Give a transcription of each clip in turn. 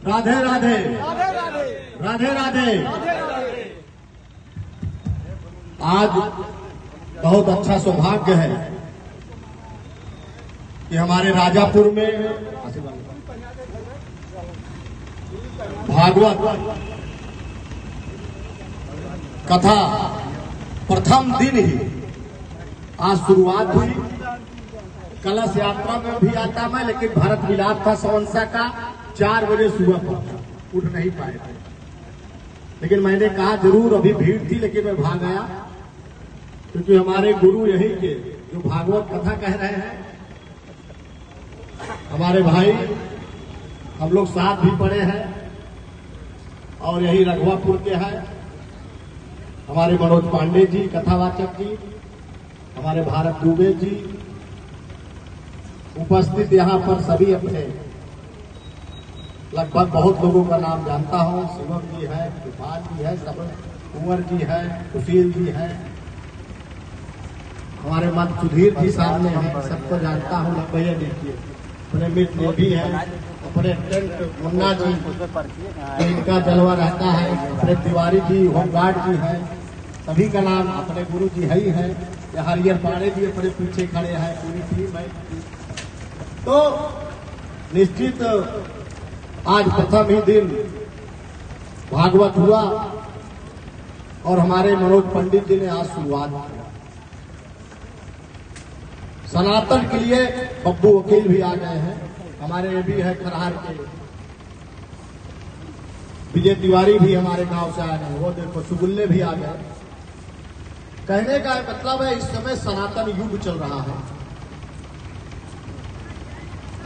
राधे राधे राधे राधे। आज बहुत अच्छा सौभाग्य है कि हमारे राजापुर में भागवत कथा प्रथम दिन ही आज शुरुआत हुई। कलश यात्रा में भी आता मैं, लेकिन भरत विलाप था सवंसा का, 4 बजे सुबह पहुंचा, उठ नहीं पाए थे। लेकिन मैंने कहा जरूर, अभी भीड़ थी लेकिन मैं भाग आया, क्योंकि हमारे गुरु यही के जो भागवत कथा कह रहे हैं, हमारे भाई हम लोग साथ भी पढ़े हैं और यही रघुवापुर के हैं। हमारे मनोज पांडे जी कथावाचक जी, हमारे भारत दुबे जी उपस्थित, यहाँ पर सभी अपने लगभग बहुत लोगों का नाम जानता हूँ। शिवम जी है, कृपाल जी है, सब कुंवर जी है, सुशील जी है, हमारे मन सुधीर जी सामने हैं, सबको जानता हूँ। भैया देखिए अपने मित्र भी है, अपने टेंट मुन्ना जी इनका जलवा रहता है, अपने तिवारी जी होमगार्ड जी है, सभी का नाम, अपने गुरु जी है ही है। हरियर पाड़े जी अपने पीछे खड़े हैं, पूरी टीम है। तो निश्चित आज प्रथम ही दिन भागवत हुआ और हमारे मनोज पंडित जी ने आज शुरुआत की। सनातन के लिए बब्बू वकील भी आ गए हैं, हमारे ये भी है खरहार के विजय तिवारी भी हमारे गांव से आए हैं, वो देखो सुगुल्ले भी आ गए। कहने का मतलब है इस समय सनातन युग चल रहा है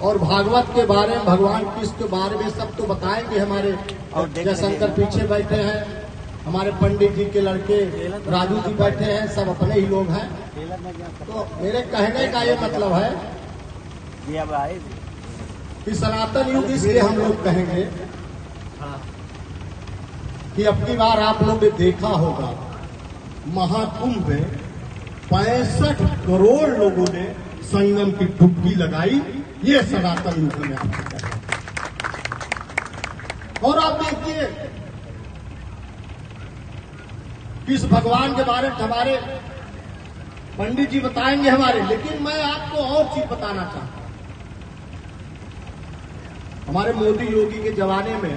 और भागवत के बारे में, भगवान कृष्ण के बारे में सब तो बताएंगे। हमारे जयशंकर पीछे बैठे हैं, हमारे पंडित जी के लड़के राजू जी बैठे हैं, सब अपने ही लोग हैं। तो मेरे कहने का ये मतलब है कि सनातन युग इसलिए हम लोग कहेंगे कि अब की बार आप लोग ने देखा होगा महाकुंभ में 65 करोड़ लोगों ने संगम की डुबकी लगाई। ये सनातन युग में आप और आप देखिए किस भगवान के बारे में हमारे पंडित जी बताएंगे हमारे, लेकिन मैं आपको और चीज बताना चाहता हूं। हमारे मोदी योगी के जमाने में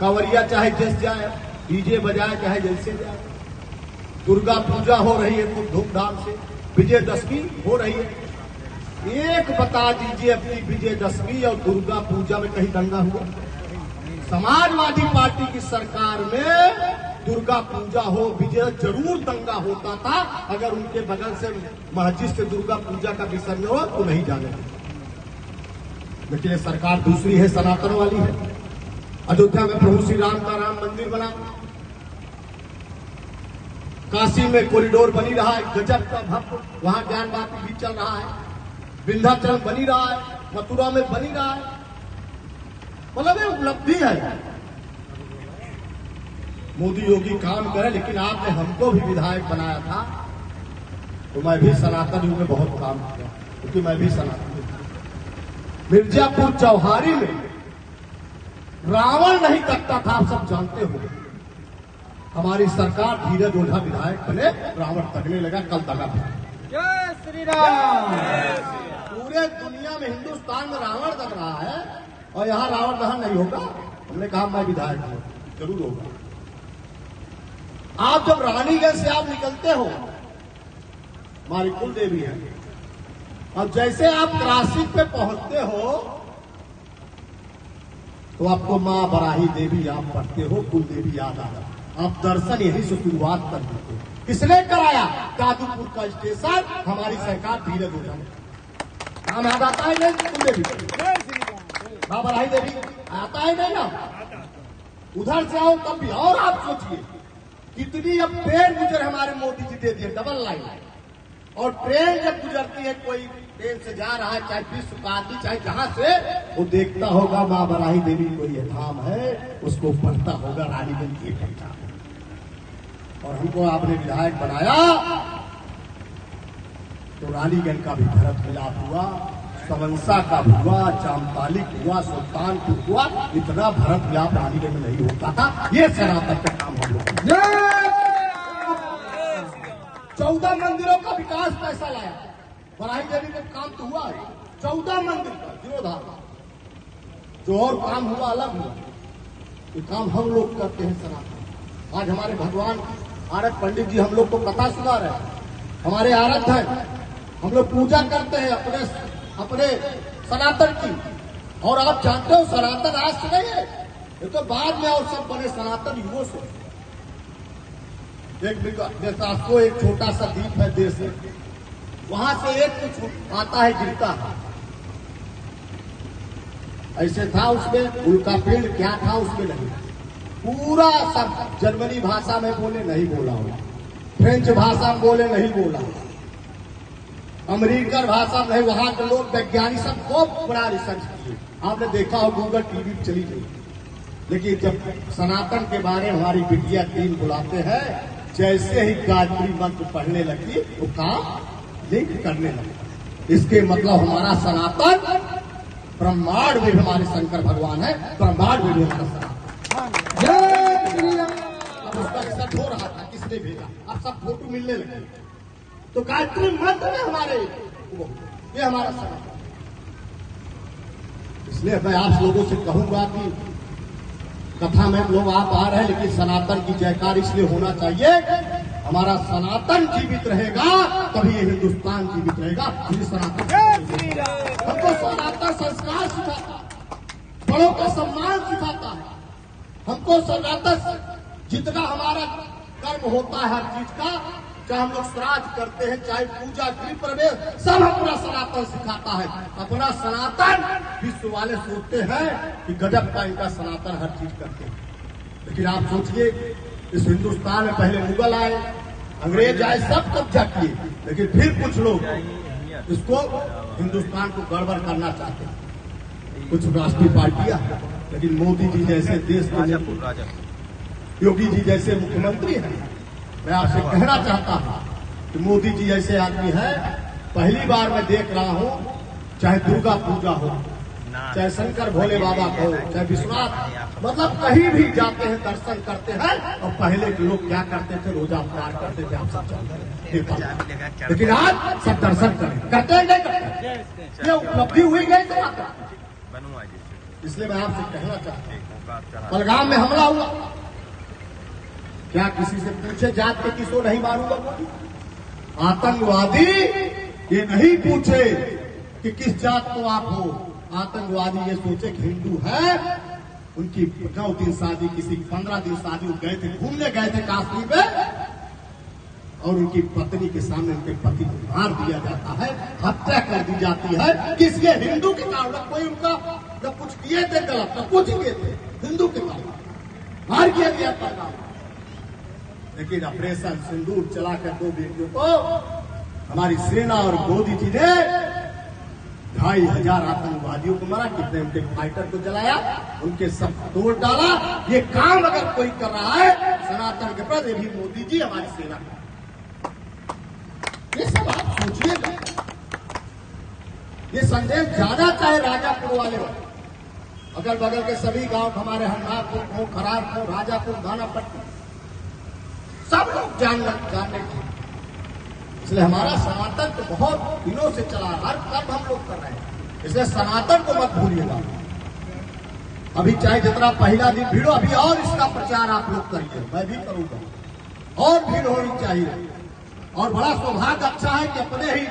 कांवरिया चाहे जैसे जाए, डीजे बजाए चाहे जैसे जाए, दुर्गा पूजा हो रही है खूब धूमधाम से, विजयदशमी हो रही है। एक बता दीजिए अपनी विजयदशमी और दुर्गा पूजा में कहीं दंगा हुआ? समाजवादी पार्टी की सरकार में दुर्गा पूजा हो, विजय जरूर दंगा होता था। अगर उनके बगल से मस्जिद से दुर्गा पूजा का विसर्जन हो तो नहीं जाने, लेकिन ये सरकार दूसरी है, सनातन वाली है। अयोध्या में प्रभु श्री राम का राम मंदिर बना, काशी में कॉरिडोर बनी रहा है, गजब का भव्य, वहां ज्ञान वापी भी चल रहा है, विंध्याचल बनी रहा है, मथुरा में बनी रहा है। मतलब ये उपलब्धि है। मोदी योगी काम करे, लेकिन आपने हमको भी विधायक बनाया था, तो मैं भी सनातन युग में बहुत काम किया, क्योंकि मैं भी सनातन युग। मिर्जापुर चौहारी में रावण नहीं कटता था, आप सब जानते हो। हमारी सरकार धीरज ओझा विधायक बने, रावण तकने लगा, कल दगा। जय श्री राम। पूरे दुनिया में, हिंदुस्तान में रावण दग रहा है और यहाँ रावण दहन नहीं होगा। हमने कहा मैं विधायक हूं, जरूर होगा। आप जब रानीगंज से आप निकलते हो, हमारी कुल देवी है, और जैसे आप क्रॉसिंग पे पहुंचते हो तो आपको मां बराही देवी आप पढ़ते हो, कुल देवी याद आ जाती। आप दर्शन यही से शुरुआत कर देते हो। किसने कराया? दादूपुर का स्टेशन, हमारी सरकार धीरज ओझा ने। नाम याद आता है नहीं? कुल देवी मां बराही देवी आता है नहीं ना? उधर से आओ तब भी। और आप सोचिए कितनी अब ट्रेन गुजर हमारे मोदी जी दे दिए, डबल लाइन। और ट्रेन जब गुजरती है, कोई ट्रेन से जा रहा है, चाहे विश्व का आदमी, चाहे जहां से, वो देखता होगा मां बराही देवी कोई धाम है, उसको पढ़ता होगा रानीगंज की पढ़ता। और हमको आपने विधायक बनाया तो रानीगंज का भी भरत मिलाप हुआ, सवंसा का हुआ, चांपाली हुआ, सुल्तानपुर हुआ, इतना भरत व्याप रानी में नहीं होता था। ये सनातन का काम हम लोग। 14 मंदिरों का विकास पैसा लाया, बराही देवी में काम तो हुआ है। 14 मंदिर का जीर्णोद्धार, जो और काम हुआ अलग हुआ, ये काम हम लोग करते हैं सनातन। आज हमारे भगवान आरत पंडित जी हम लोग को कथा सुना रहे हैं, हमारे आरत है, हम लोग पूजा करते हैं अपने सनातन की। और आप जानते हो सनातन आज से नहीं है, ये तो बाद में और सब बने सनातन युगों से। एक छोटा सा द्वीप है देश है, वहां से एक कुछ आता है गिरता है, ऐसे था उसमें उल्का पिंड क्या था उसमें नहीं, पूरा सब जर्मनी भाषा में बोले नहीं बोला हो, फ्रेंच भाषा में बोले नहीं बोला, अमेरिकन भाषा में, वहां के लोग वैज्ञानिक सब बहुत बड़ा रिसर्च किए। आपने देखा हो गूगल टीवी पे चली गई। लेकिन जब सनातन के बारे में हमारी बिटिया टीम बुलाते हैं, जैसे ही गायत्री मंत्र पढ़ने लगी वो काम लिंक करने लगे। इसके मतलब हमारा सनातन ब्रह्मांड में हमारे शंकर भगवान है, ब्रह्मांड में भी हमारा सनातन। जय श्री राम। अब उसका रिसर्च हो रहा था, किसने भेजा, अब सब फोटो मिलने लगे। तो गायत्री मंत्र में हमारे ये हमारा सनातन। इसलिए मैं आप लोगों से कहूंगा कि कथा में लोग आप आ रहे हैं, लेकिन सनातन की जयकार इसलिए होना चाहिए, हमारा सनातन जीवित रहेगा तभी ये हिंदुस्तान जीवित रहेगा। ये सनातन हमको सनातन संस्कार सिखाता है, बड़ों का सम्मान सिखाता है, हमको सनातन जितना हमारा कर्म होता है हर चीज का, चाहे हम लोग श्राद्ध करते हैं, चाहे पूजा गृह प्रवेश, सब अपना सनातन सिखाता है। अपना सनातन विश्व वाले सोचते हैं कि गजब का इनका सनातन हर चीज करते हैं, लेकिन आप सोचिए इस हिंदुस्तान में पहले मुगल आए, अंग्रेज आए, सब कब्जा किए, लेकिन फिर कुछ लोग इसको हिंदुस्तान को गड़बड़ करना चाहते हैं, कुछ राष्ट्रीय पार्टियां। लेकिन मोदी जी जैसे देश के, योगी जी जैसे मुख्यमंत्री हैं, मैं आपसे कहना चाहता हूं कि मोदी जी जैसे आदमी है, पहली बार मैं देख रहा हूं, चाहे दुर्गा पूजा हो, चाहे शंकर भोले बाबा का हो, चाहे विश्वनाथ, मतलब कहीं भी जाते हैं दर्शन करते हैं। और पहले के लोग क्या करते थे, रोजा पार करते थे, आप सब जानते हैं, लेकिन आज सब दर्शन करते हैं नहीं करते, ये उपलब्धि हुई गई। इसलिए मैं आपसे कहना चाहता हूँ, पहलगाम में हमला हुआ, क्या किसी से पूछे जात के किसको नहीं मारूंगा? आतंकवादी ये नहीं पूछे कि किस जात को आप हो, आतंकवादी ये सोचे कि हिंदू है। उनकी 9 दिन शादी, किसी 15 दिन शादी, गए थे घूमने गए थे कश्मीर में, और उनकी पत्नी के सामने उनके पति को मार दिया जाता है, हत्या कर दी जाती है। किसके? हिंदू के कारण। कोई उनका न कुछ किए थे गलत, न कुछ किए थे, हिंदू के कारण मार किया गया था। लेकिन ऑपरेशन सिंदूर चलाकर 2 बेटियों को हमारी सेना और मोदी जी ने 2500 आतंकवादियों को मारा, कितने उनके फाइटर को जलाया, उनके सब तोड़ डाला। ये काम अगर कोई कर रहा है सनातन के प्रति, भी मोदी जी हमारी सेना, ये सब आप सोचिएगा। ये संदेश ज्यादा चाहे राजापुर वाले हो, अगल बगल के सभी गांव, हमारे हरनापुर हो, खरार हो, राजापुर, दानापट्टी, सब लोग जानने की। इसलिए हमारा सनातन तो बहुत दिनों से चला, हर कर्म हम लोग कर रहे हैं, इसलिए सनातन को मत भूलिएगा। अभी चाहे जितना पहला दिन भीड़ हो, अभी और इसका प्रचार आप लोग करिए, मैं भी करूंगा, और भीड़ होनी चाहिए। और बड़ा सौभाग्य अच्छा है कि अपने ही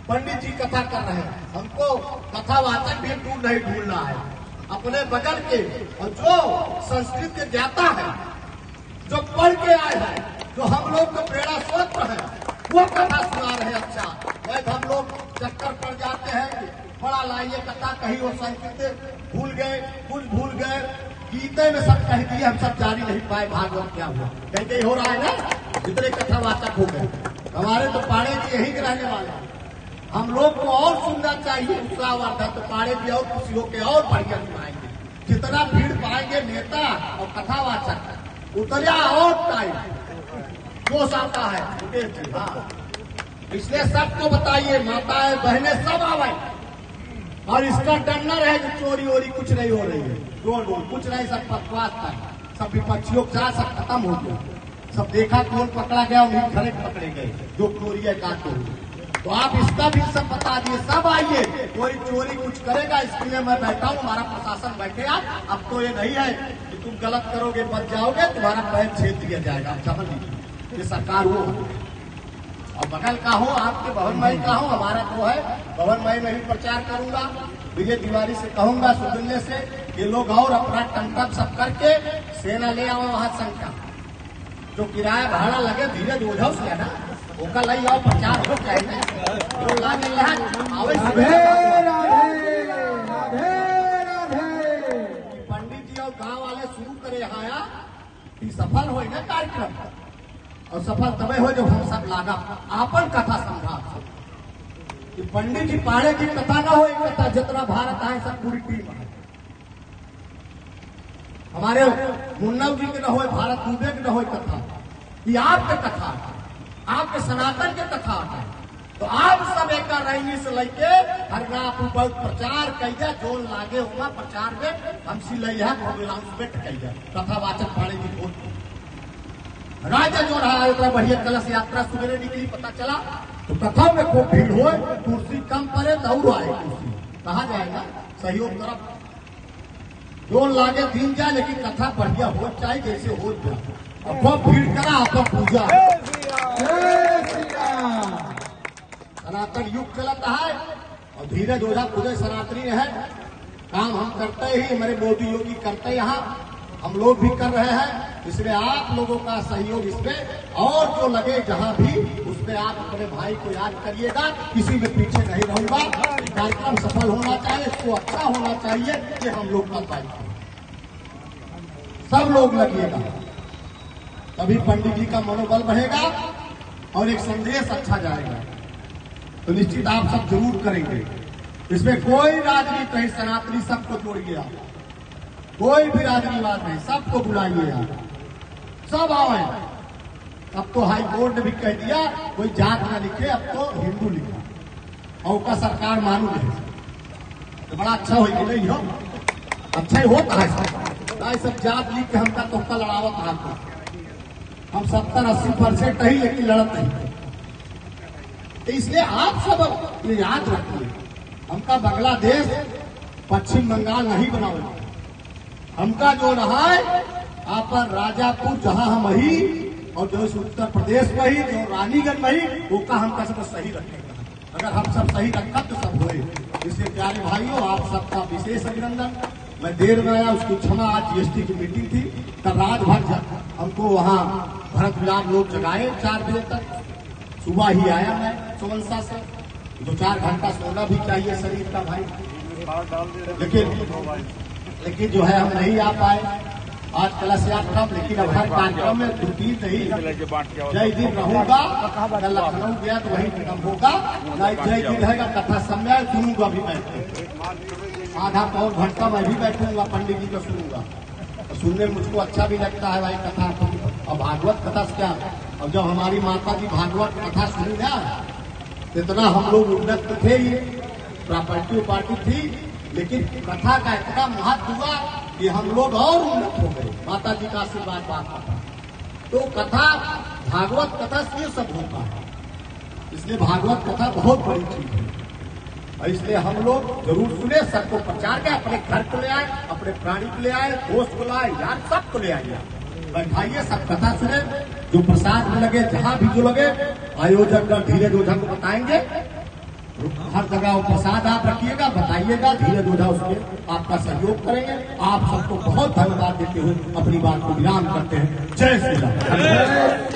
पंडित जी कथा कर रहे हैं, हमको कथावाचक भी दूर नहीं ढूंढना है, अपने बगल के, और जो संस्कृत के ज्ञाता है, जो पढ़ के आए हैं, जो हम लोग को प्रेरणा स्रोत है, वो कथा सुना रहे। अच्छा, वैसे हम लोग चक्कर पड़ जाते हैं, बड़ा लाइए कथा, कहीं वो संस्कृत भूल गए, कुछ भूल गए, गीते में सब कह दिए, हम सब जारी नहीं पाए भागवत क्या हुआ, कहीं हो रहा है ना, जितने कथावाचक हो गए। हमारे तो पाड़े जी यही के रहने वाले हैं, हम लोग को और सुनना चाहिए, उत्साहवर्धक, तो पाड़े जी और खुशी होकर और बढ़िया सुनाएंगे। जितना भीड़ पाएंगे नेता और कथावाचक, उतरिया और टाइम जोश आता है। इसलिए सबको बताइए, माताएं बहनें सब आवे, और इसका डर न रहे कि चोरी वोरी कुछ नहीं हो रही है, रोड वोड कुछ नहीं, सब बकवास था, सब विपक्षियों का सब खत्म हो गया, सब देखा कौन पकड़ा गया, उन्हीं खड़े पकड़े गए जो चोरी है काटो। तो आप इसका भी सब बता दिए, सब आइए, कोई चोरी कुछ करेगा इसके लिए मैं बैठा हूँ, हमारा प्रशासन बैठेगा। अब तो ये नहीं है कि तुम गलत करोगे बच जाओगे, तुम्हारा पैर छेद दिया जाएगा, आप समझ लीजिए ये सरकार वो है। और बगल का हो, आपके भवन मई का हो, हमारा तो है भवन मई में ही प्रचार करूंगा, विजय तिवारी से कहूंगा सुधरने से ये लोग और अपना टंटक सब करके सेना ले आओ वहां संख्या, जो किराया भाड़ा लगे धीरे ओझा से है ना, ओका लई आओ, प्रचार हो चाहिए जो लागे पंडित जी और गांव वाले शुरू करे आया कि सफल हो ना कार्यक्रम, और सफल तबे हो जब हम सब लागा आपन कथा समझा। कि पंडित जी पाड़े की कथा ना हो, कथा जितना भारत है सब पूरी टीम है, हमारे मुन्नव जी के न हो, भारत दुबे के न हो कथा, ये आपके कथा है, आपके सनातन के कथा है। तो आप सब एक रही से लेके हरना बहुत प्रचार कहिए, जो लागे होगा प्रचार में हम सिलैया अनाउंसमेंट कहिए, कथावाचक पाड़े की वोट राज्य जो रहा उतना बढ़िया कलश यात्रा सुबह निकली, पता चला तो कथा में खूब भीड़ हो, कुर्सी कम पड़े दौड़ आए, कुर्सी कहा जाएगा सहयोग तरफ जो लागे दिन जाए, लेकिन कथा बढ़िया हो चाहे जैसे हो जाए, और खूब भीड़ करा अपन पूजा। सनातन युग चलता है और धीरज ओझा पूरे सनातनी है, काम हम करते ही, हमारे मोदी योगी करते यहाँ, हम लोग भी कर रहे हैं, इसलिए आप लोगों का सहयोग इसमें और जो लगे जहां भी उसमें आप अपने भाई को याद करिएगा, किसी में पीछे नहीं रहूंगा, कार्यक्रम सफल होना चाहिए, इसको अच्छा होना चाहिए, ये हम लोग का दायित्व है, सब लोग लगिएगा, तभी पंडित जी का मनोबल बढ़ेगा और एक संदेश अच्छा जाएगा। तो निश्चित आप सब जरूर करेंगे, इसमें कोई राजनीति नहीं, सनातनी सबको जोड़िए, आप कोई भी राजनीतिवाद नहीं, सबको बुलाइए आप, सब आए। अब तो हाई कोर्ट ने भी कह दिया कोई जात ना लिखे, अब तो हिंदू लिखा, और उसका सरकार मानू नहीं, तो बड़ा अच्छा हो कि नहीं हो, अच्छा ही होता है सब जात लिख के हमका तो लड़ावत आता, हम 70-80% ही लेकिन लड़त नहीं। तो इसलिए आप सब ये याद रखिए, हमका बांग्लादेश पश्चिम बंगाल नहीं बनाओ, हमका जो रहा है आप राजापुर जहां हम ही, और जो उत्तर प्रदेश में ही, जो रानीगंज में ही, वो का हमका सब सही रखेगा, अगर हम सब सही रखा तो सब हुए। इसलिए प्यारे भाइयों आप सबका विशेष अभिनंदन, मैं देर में आया उसकी क्षमा, आज जीएसटी की मीटिंग थी, तब रात भर हमको वहाँ भरत विलाप लोग जगाए 4 बजे तक, सुबह ही आया मैं सुमनसा से, 2-4 घंटा सोना भी चाहिए शरीर का भाई, लेकिन जो है हम नहीं आ पाए आज कलश यात्रा, लेकिन अब हर कार्यक्रम में 2-3 नहीं, जय दिन रहूंगा, कल लखनऊ गया तो वही खत्म होगा, जय दिन रहेगा, कथा सम्मेलन सुनूंगा भी मैं, आधा पौन घंटा मैं भी बैठूंगा, पंडित जी को सुनूंगा, सुनने में मुझको अच्छा भी लगता है भाई कथा, और भागवत कथा से क्या, और जब हमारी माता जी भागवत कथा सुनी ना, इतना हम लोग उन्नत थे, ये प्रॉपर्टी थी, लेकिन कथा का इतना महत्व हुआ कि हम लोग और उन्नत हो गए, माता जी का आशीर्वाद पाता था। तो कथा, भागवत कथा से ये सब होता है, इसलिए भागवत कथा बहुत बड़ी चीज है, और इसलिए हम लोग जरूर सुने, सबको प्रचार करें, अपने घर को ले आए, अपने प्राणी को ले आए, दोस्त को लाए, यार सबको ले आइए, बैठाइए, सब कथा सुने, जो प्रसाद में लगे, जहां भी जो लगे, आयोजक धीरज ओझा को बताएंगे, हर जगह प्रसाद आप रखिएगा, बताइएगा, धीरज ओझा उसमें आपका सहयोग करेंगे। आप सबको बहुत धन्यवाद देते हुए अपनी बात को विराम करते हैं। जय श्री राम।